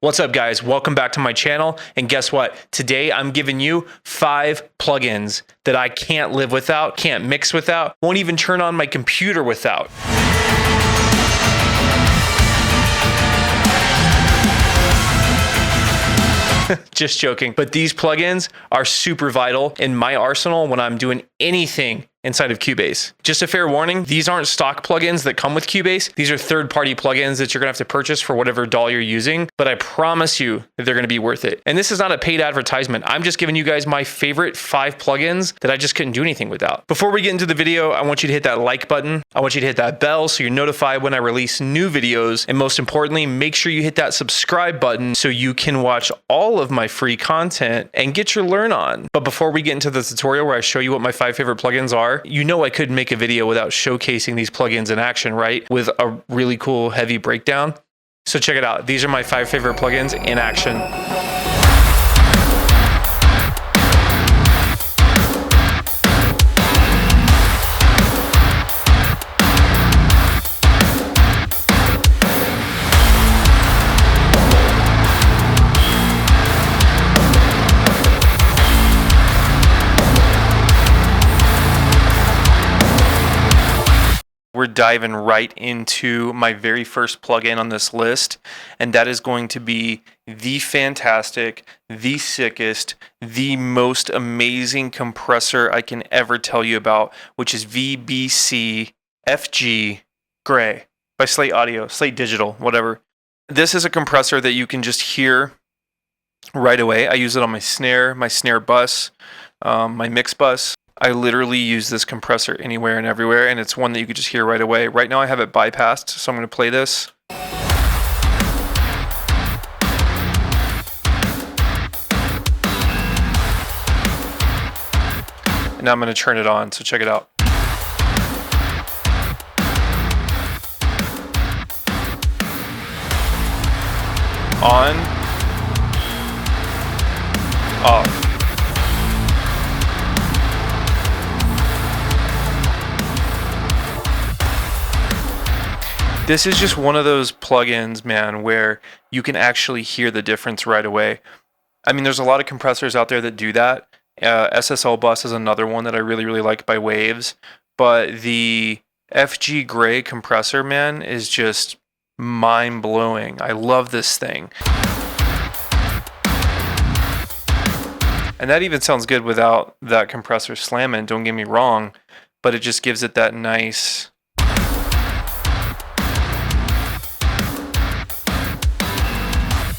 What's up, guys? Welcome back to my channel. And guess what? Today I'm giving you 5 plugins that I can't live without, can't mix without, won't even turn on my computer without. Just joking. But these plugins are super vital in my arsenal when I'm doing anything inside of Cubase. Just a fair warning, these aren't stock plugins that come with Cubase. These are third-party plugins that you're gonna have to purchase for whatever DAW you're using, but I promise you that they're gonna be worth it. And this is not a paid advertisement. I'm just giving you guys my favorite 5 plugins that I just couldn't do anything without. Before we get into the video, I want you to hit that like button. I want you to hit that bell so you're notified when I release new videos. And most importantly, make sure you hit that subscribe button so you can watch all of my free content and get your learn on. But before we get into the tutorial where I show you what my 5 favorite plugins are, you know I couldn't make a video without showcasing these plugins in action, right? With a really cool, heavy breakdown. So check it out. These are my 5 favorite plugins in action. We're diving right into my very first plugin on this list, and that is going to be the fantastic, the sickest, the most amazing compressor I can ever tell you about, which is VBC FG Gray by Slate Audio, Slate Digital, whatever. This is a compressor that you can just hear right away. I use it on my snare bus, my mix bus. I literally use this compressor anywhere and everywhere, and it's one that you could just hear right away. Right now I have it bypassed, so I'm going to play this. And now I'm going to turn it on, so check it out. On. Off. This is just one of those plugins, man, where you can actually hear the difference right away. I mean, there's a lot of compressors out there that do that. SSL Bus is another one that I really, really like by Waves. But the FG Gray compressor, man, is just mind-blowing. I love this thing. And that even sounds good without that compressor slamming, don't get me wrong. But it just gives it that nice...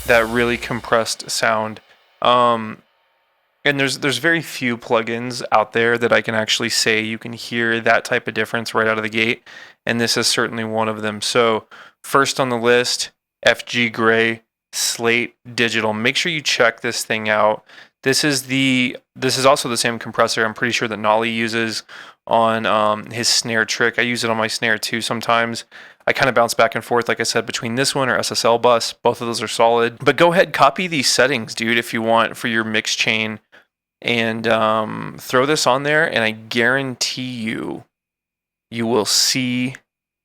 that really compressed sound. And there's very few plugins out there that I can actually say you can hear that type of difference right out of the gate, and this is certainly one of them. So first on the list, FG Gray Slate Digital. Make sure you check this thing out. This is also the same compressor I'm pretty sure that Nolly uses on his snare trick. I use it on my snare too sometimes. I kind of bounce back and forth, like I said, between this one or SSL Bus. Both of those are solid. But go ahead, copy these settings, dude, if you want, for your mix chain. And throw this on there, and I guarantee you will see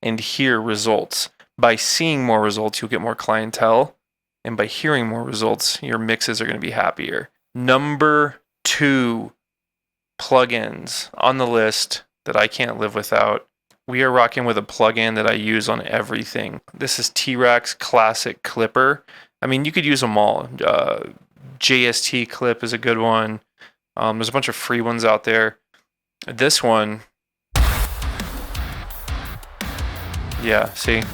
and hear results. By seeing more results, you'll get more clientele. And by hearing more results, your mixes are going to be happier. Number 2 plugins on the list that I can't live without. We are rocking with a plugin that I use on everything. This is T-Rack's Classic Clipper. I mean, you could use them all. JST Clip is a good one. There's a bunch of free ones out there. This one, yeah, see?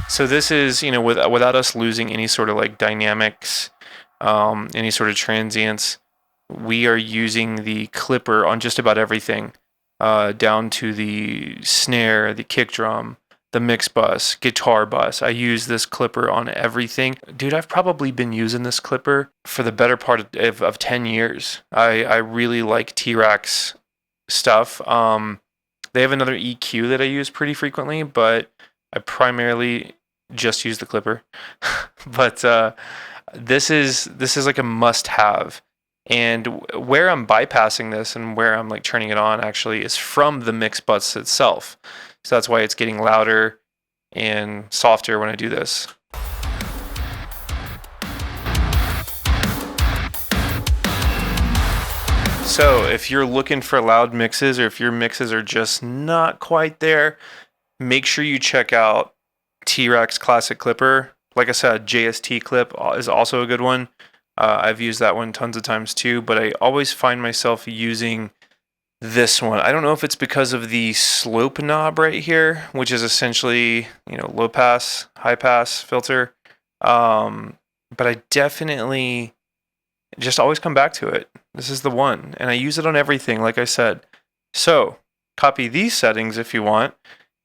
So this is, you know, without us losing any sort of like dynamics, any sort of transients, we are using the clipper on just about everything, down to the snare, the kick drum, the mix bus, guitar bus. I use this clipper on everything. Dude, I've probably been using this clipper for the better part of 10 years. I really like T-Rack's stuff. They have another EQ that I use pretty frequently, but I primarily just use the clipper. But this is like a must-have. And where I'm bypassing this and where I'm like turning it on actually is from the mix bus itself. So that's why it's getting louder and softer when I do this. So if you're looking for loud mixes, or if your mixes are just not quite there, make sure you check out T-Rex Classic Clipper. Like I said, JST Clip is also a good one. I've used that one tons of times too, but I always find myself using this one. I don't know if it's because of the slope knob right here, which is essentially, low pass, high pass filter. But I definitely just always come back to it. This is the one, and I use it on everything, like I said. So copy these settings if you want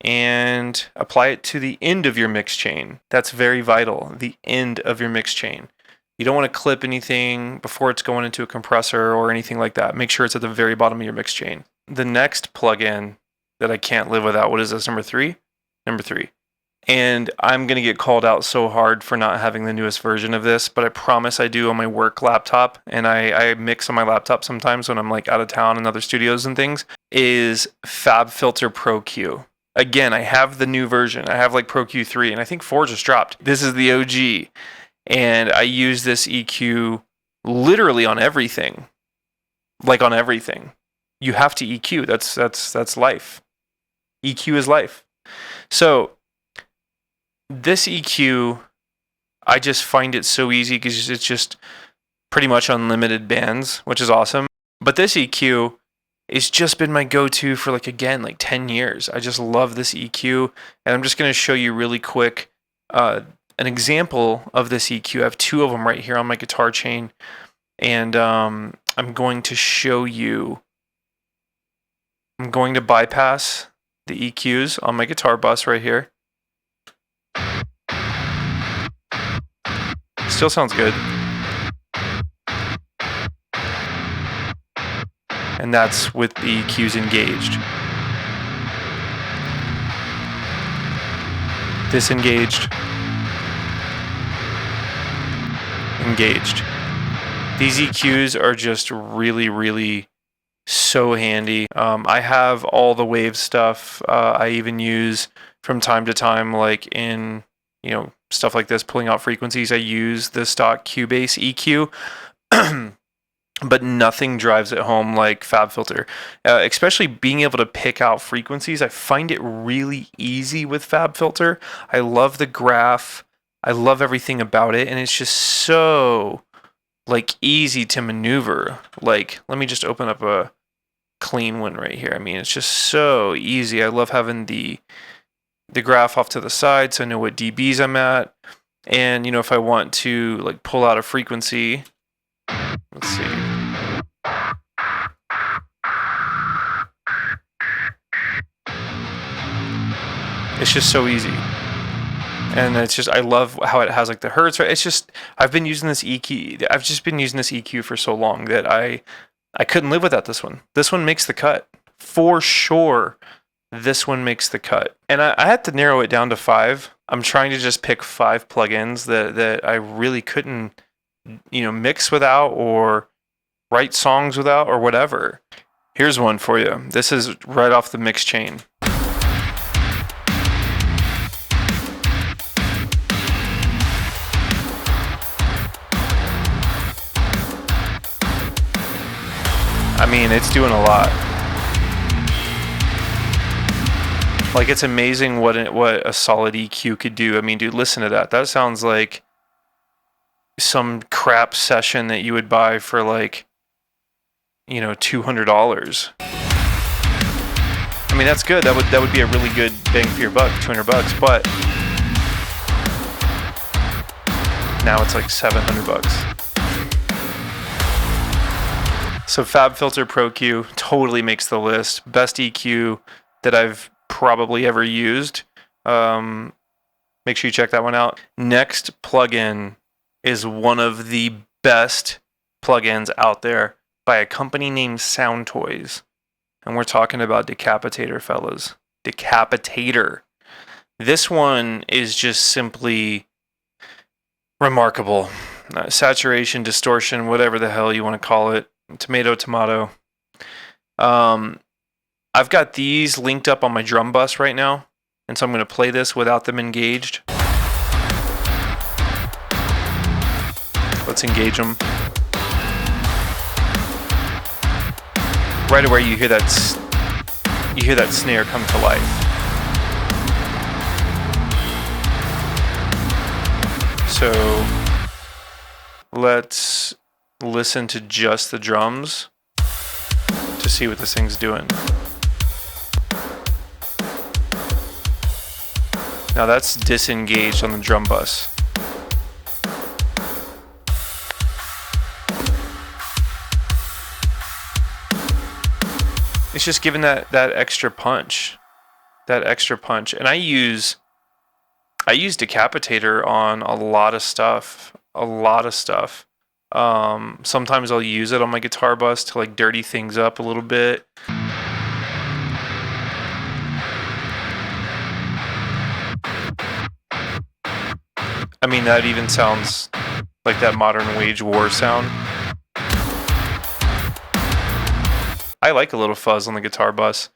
and apply it to the end of your mix chain. That's very vital, the end of your mix chain. You don't want to clip anything before it's going into a compressor or anything like that. Make sure it's at the very bottom of your mix chain. The next plugin that I can't live without, what is this, number 3? Number 3. And I'm going to get called out so hard for not having the newest version of this, but I promise I do on my work laptop, and I mix on my laptop sometimes when I'm like out of town in other studios and things, is FabFilter Pro-Q. Again, I have the new version. I have like Pro-Q 3, and I think 4 just dropped. This is the OG. And I use this EQ literally on everything. Like on everything. You have to EQ. That's life. EQ is life. So this EQ, I just find it so easy because it's just pretty much unlimited bands, which is awesome. But this EQ has just been my go-to for like 10 years. I just love this EQ. And I'm just going to show you really quick an example of this EQ. I have 2 of them right here on my guitar chain, and I'm going to show you. I'm going to bypass the EQs on my guitar bus right here. Still sounds good. And that's with the EQs engaged. Disengaged. Engaged. These EQs are just really, really so handy. I have all the wave stuff. I even use from time to time, like in, stuff like this, pulling out frequencies. I use the stock Cubase EQ, but nothing drives it home like FabFilter. Especially being able to pick out frequencies. I find it really easy with FabFilter. I love the graph. I love everything about it, and it's just so easy to maneuver. Let me just open up a clean one right here. I mean, it's just so easy. I love having the graph off to the side so I know what dBs I'm at. And if I want to pull out a frequency, let's see. It's just so easy. And it's just, I love how it has the hertz. It's just, I've just been using this EQ for so long that I couldn't live without this one. This one makes the cut. For sure, this one makes the cut. And I had to narrow it down to 5. I'm trying to just pick 5 plugins that I really couldn't, mix without or write songs without or whatever. Here's one for you. This is right off the mix chain. I mean, it's doing a lot. It's amazing what a solid EQ could do. I mean, dude, listen to that. That sounds like some crap session that you would buy for $200. I mean, that's good. That would be a really good bang for your buck, $200. But now it's $700. So FabFilter Pro-Q totally makes the list. Best EQ that I've probably ever used. Make sure you check that one out. Next plugin is one of the best plugins out there by a company named Soundtoys. And we're talking about Decapitator, fellas. Decapitator. This one is just simply remarkable. saturation, distortion, whatever the hell you want to call it, tomato, tomato. I've got these linked up on my drum bus right now, and so I'm going to play this without them engaged. Let's engage them. Right away, you hear that snare come to life. So let's listen to just the drums to see what this thing's doing. Now that's disengaged on the drum bus. It's just giving that extra punch. And I use Decapitator on a lot of stuff. Sometimes I'll use it on my guitar bus to like dirty things up a little bit. I mean, that even sounds like that Modern Wage War sound. I like a little fuzz on the guitar bus.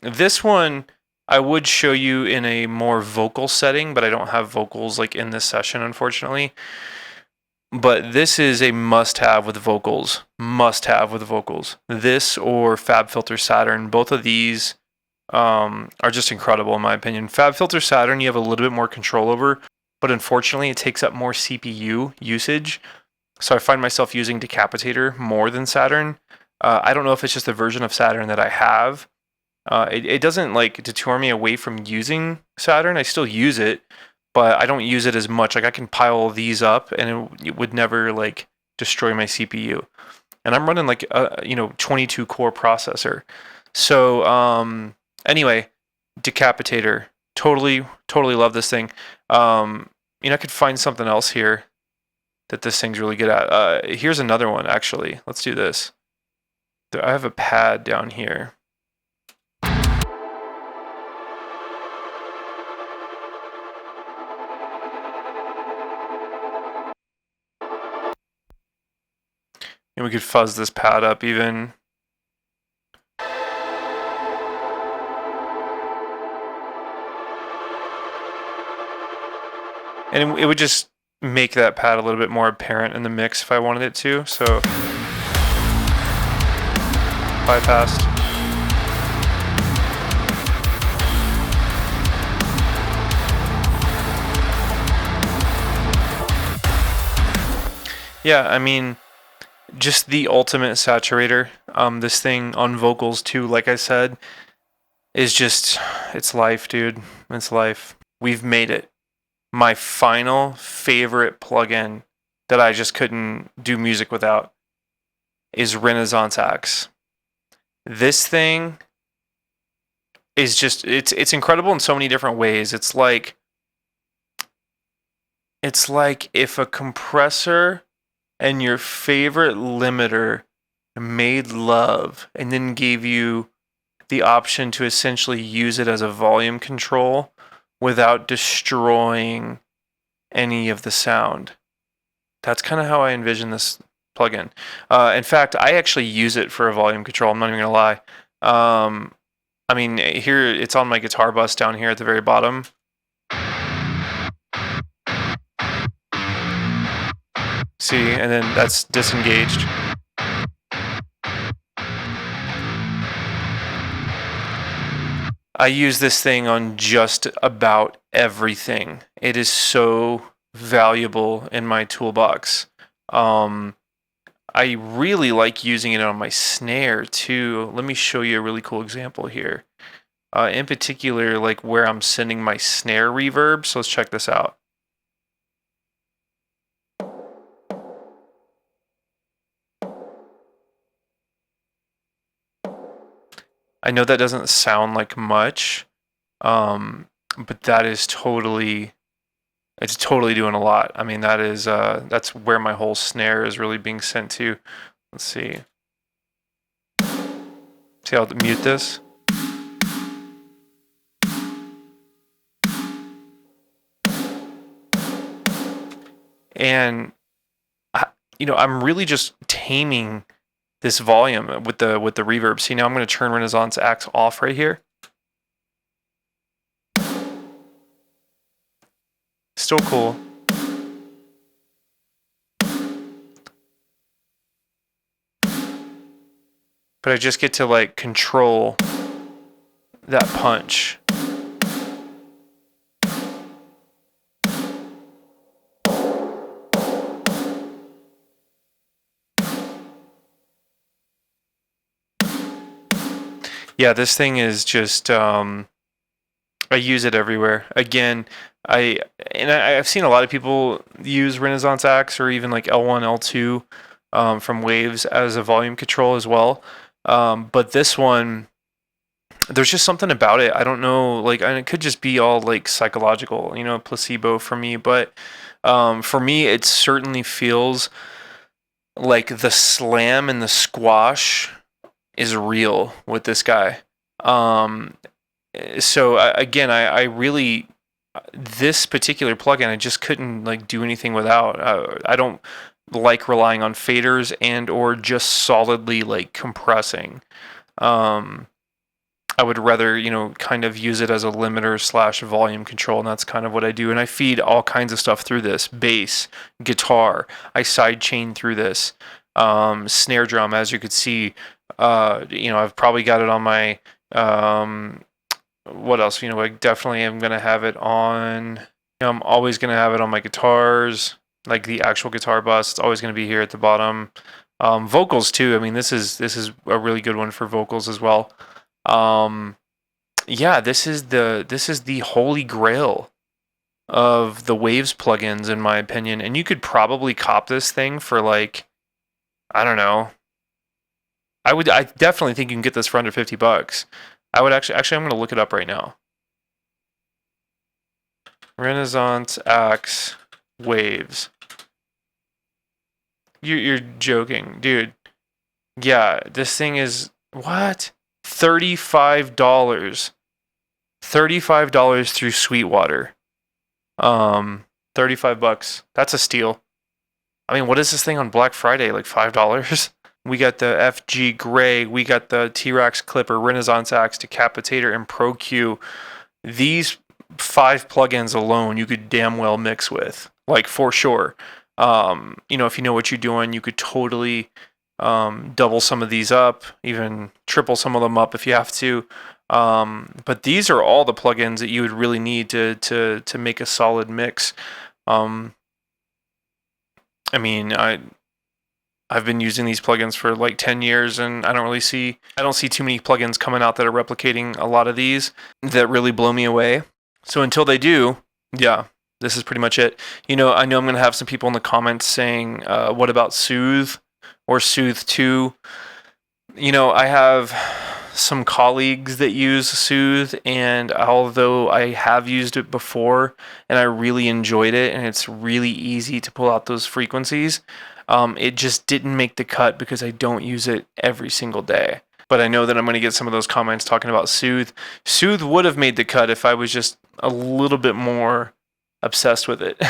This one I would show you in a more vocal setting, but I don't have vocals like in this session, unfortunately. But this is a must-have with vocals. This or FabFilter Saturn, both of these are just incredible in my opinion. FabFilter Saturn you have a little bit more control over, but unfortunately it takes up more CPU usage. So I find myself using Decapitator more than Saturn. I don't know if it's just the version of Saturn that I have. It doesn't like deter me away from using Saturn. I still use it, but I don't use it as much. Like I can pile these up and it would never like destroy my CPU. And I'm running like a 22 core processor. So anyway, Decapitator. Totally love this thing. I could find something else here that this thing's really good at. Here's another one actually. Let's do this. I have a pad down here. And we could fuzz this pad up even. And it would just make that pad a little bit more apparent in the mix if I wanted it to. So bypassed. Yeah, I mean, just the ultimate saturator. This thing on vocals too, like I said, is just, it's life, dude. It's life. We've made it. My final favorite plugin that I just couldn't do music without is Renaissance Axe. This thing is just, it's incredible in so many different ways. It's like if a compressor and your favorite limiter made love and then gave you the option to essentially use it as a volume control without destroying any of the sound. That's kind of how I envision this plugin. In fact, I actually use it for a volume control. I'm not even gonna lie. I mean, here it's on my guitar bus down here at the very bottom. See, and then that's disengaged. I use this thing on just about everything. It is so valuable in my toolbox. I really like using it on my snare too. Let me show you a really cool example here. In particular, like where I'm sending my snare reverb. So let's check this out. I know that doesn't sound like much, but that is totally, it's totally doing a lot. I mean, that is, that's where my whole snare is really being sent to. Let's see. See, I'll mute this. And you know, I'm really just taming this volume with the reverb. See, now I'm going to turn Renaissance Axe off right here. Still cool. But I just get to like control that punch. Yeah, this thing is just I use it everywhere. Again, I've seen a lot of people use Renaissance Axe or even like L1, L2 from Waves as a volume control as well. But this one, there's just something about it. I don't know, like, and it could just be all like psychological, you know, placebo for me. But for me, it certainly feels like the slam and the squash is real with this guy. So again, I really, this particular plugin, I just couldn't like do anything without. I don't like relying on faders and or just solidly like compressing. I would rather, you know, kind of use it as a limiter / volume control, and that's kind of what I do. And I feed all kinds of stuff through this: bass, guitar. I sidechain through this, snare drum, as you could see. You know, I've probably got it on my what else? You know, I definitely am gonna have it on. You know, I'm always gonna have it on my guitars, like the actual guitar bus. It's always gonna be here at the bottom. Vocals too. I mean, this is a really good one for vocals as well. Yeah, this is the holy grail of the Waves plugins, in my opinion. And you could probably cop this thing for like, I don't know. I definitely think you can get this for under $50. I would actually I'm going to look it up right now. Renaissance Axe Waves. You're joking, dude. Yeah, this thing is what? $35. $35 through Sweetwater. $35. That's a steal. I mean, what is this thing on Black Friday? Like $5? We got the FG Gray, we got the T-Rex Clipper, Renaissance Axe, Decapitator, and Pro-Q. These 5 plugins alone you could damn well mix with, like for sure. You know, if you know what you're doing, you could totally double some of these up, even triple some of them up if you have to. But these are all the plugins that you would really need to make a solid mix. I mean, I've been using these plugins for like 10 years, and I don't see too many plugins coming out that are replicating a lot of these that really blow me away. So until they do, yeah, this is pretty much it. You know, I know I'm going to have some people in the comments saying, what about Soothe or Soothe 2? You know, I have some colleagues that use Soothe, and although I have used it before and I really enjoyed it, and it's really easy to pull out those frequencies, it just didn't make the cut because I don't use it every single day. But I know that I'm going to get some of those comments talking about Soothe. Soothe would have made the cut if I was just a little bit more obsessed with it,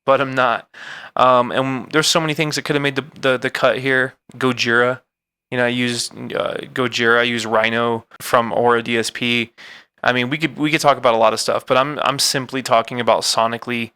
but I'm not. And there's so many things that could have made the cut here. Gojira. You know, I used Gojira. I use Rhino from Aura DSP. I mean, we could talk about a lot of stuff, but I'm simply talking about sonically,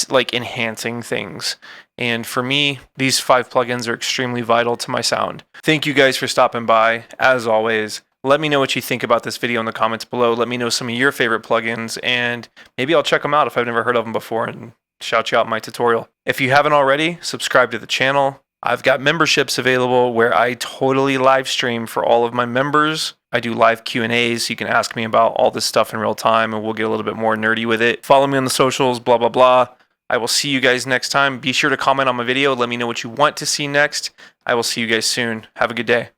like, enhancing things. And for me, these 5 plugins are extremely vital to my sound. Thank you guys for stopping by. As always, let me know what you think about this video in the comments below. Let me know some of your favorite plugins, and maybe I'll check them out if I've never heard of them before and shout you out in my tutorial. If you haven't already, subscribe to the channel. I've got memberships available where I totally live stream for all of my members. I do live Q&As, so you can ask me about all this stuff in real time, and we'll get a little bit more nerdy with it. Follow me on the socials, blah, blah, blah. I will see you guys next time. Be sure to comment on my video. Let me know what you want to see next. I will see you guys soon. Have a good day.